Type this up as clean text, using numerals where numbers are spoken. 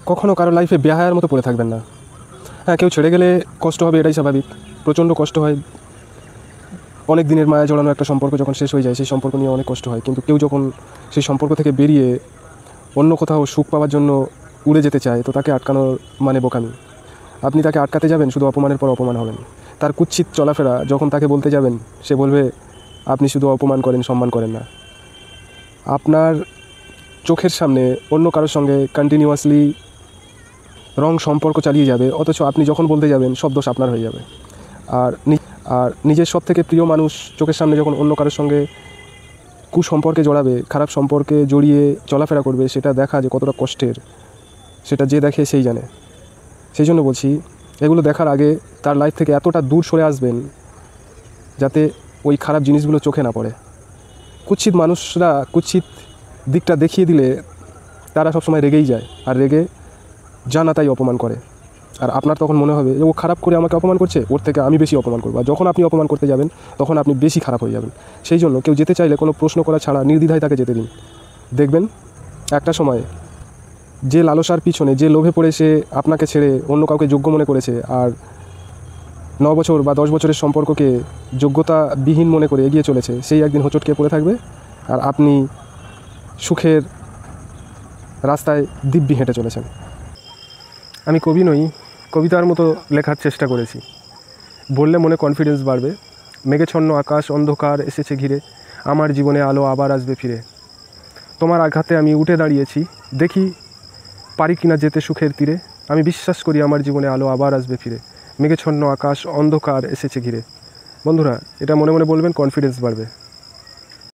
কখনও কারো লাইফে বেহায়ার মতো পড়ে থাকবেন না। হ্যাঁ, কেউ ছেড়ে গেলে কষ্ট হবে, এটাই স্বাভাবিক, প্রচণ্ড কষ্ট হয়। অনেক দিনের মায়া জড়ানো একটা সম্পর্ক যখন শেষ হয়ে যায়, সেই সম্পর্ক নিয়ে অনেক কষ্ট হয়। কিন্তু কেউ যখন সেই সম্পর্ক থেকে বেরিয়ে অন্য কোথাও সুখ পাওয়ার জন্য উড়ে যেতে চায়, তো তাকে আটকানোর মানে বোকামি। আপনি তাকে আটকাতে যাবেন, শুধু অপমানের পর অপমান হবেন। তার কুৎসিত চলাফেরা যখন তাকে বলতে যাবেন, সে বলবে আপনি শুধু অপমান করেন, সম্মান করেন না। আপনার চোখের সামনে অন্য কারোর সঙ্গে কন্টিনিউয়াসলি রং সম্পর্ক চালিয়ে যাবে, অথচ আপনি যখন বলতে যাবেন সব দোষ আপনার হয়ে যাবে। আর নিজের সব থেকে প্রিয় মানুষ চোখের সামনে যখন অন্য কারোর সঙ্গে কুসম্পর্কে জড়াবে, খারাপ সম্পর্কে জড়িয়ে চলাফেরা করবে, সেটা দেখা যে কতটা কষ্টের, সেটা যে দেখে সেই জানে। সেই জন্য বলছি, এগুলো দেখার আগে তার লাইফ থেকে এতটা দূর সরে আসবেন যাতে ওই খারাপ জিনিসগুলো চোখে না পড়ে। কুৎসিত মানুষরা কুৎসিত দিকটা দেখিয়ে দিলে তারা সবসময় রেগেই যায়, আর রেগে জানা তাই অপমান করে। আর আপনার তখন মনে হবে যে ও খারাপ করে আমাকে অপমান করছে, ওর থেকে আমি বেশি অপমান করবো। আর যখন আপনি অপমান করতে যাবেন, তখন আপনি বেশি খারাপ হয়ে যাবেন। সেই জন্য কেউ যেতে চাইলে কোনো প্রশ্ন করা ছাড়া নির্দ্বিধায় তাকে যেতে দিন। দেখবেন একটা সময় যে লালসার পিছনে, যে লোভে পড়ে সে আপনাকে ছেড়ে অন্য কাউকে যোগ্য মনে করেছে, আর 9 বছর বা 10 বছরের সম্পর্ককে যোগ্যতাবিহীন মনে করে এগিয়ে চলেছে, সেই একদিন হোঁচটকে পড়ে থাকবে, আর আপনি সুখের রাস্তায় দিব্যি হেঁটে চলেছেন। আমি কবি নই, কবিতার মতো লেখার চেষ্টা করেছি। বললে মনে কনফিডেন্স বাড়বে। মেঘেচ্ছন্ন আকাশ, অন্ধকার এসেছে ঘিরে, আমার জীবনে আলো আবার আসবে ফিরে। তোমার আঘাতে আমি উঠে দাঁড়িয়েছি, দেখি পারি কিনা যেতে সুখের তীরে। আমি বিশ্বাস করি আমার জীবনে আলো আবার আসবে ফিরে। মেঘেচ্ছন্ন আকাশ, অন্ধকার এসেছে ঘিরে। বন্ধুরা, এটা মনে মনে বলবেন, কনফিডেন্স বাড়বে।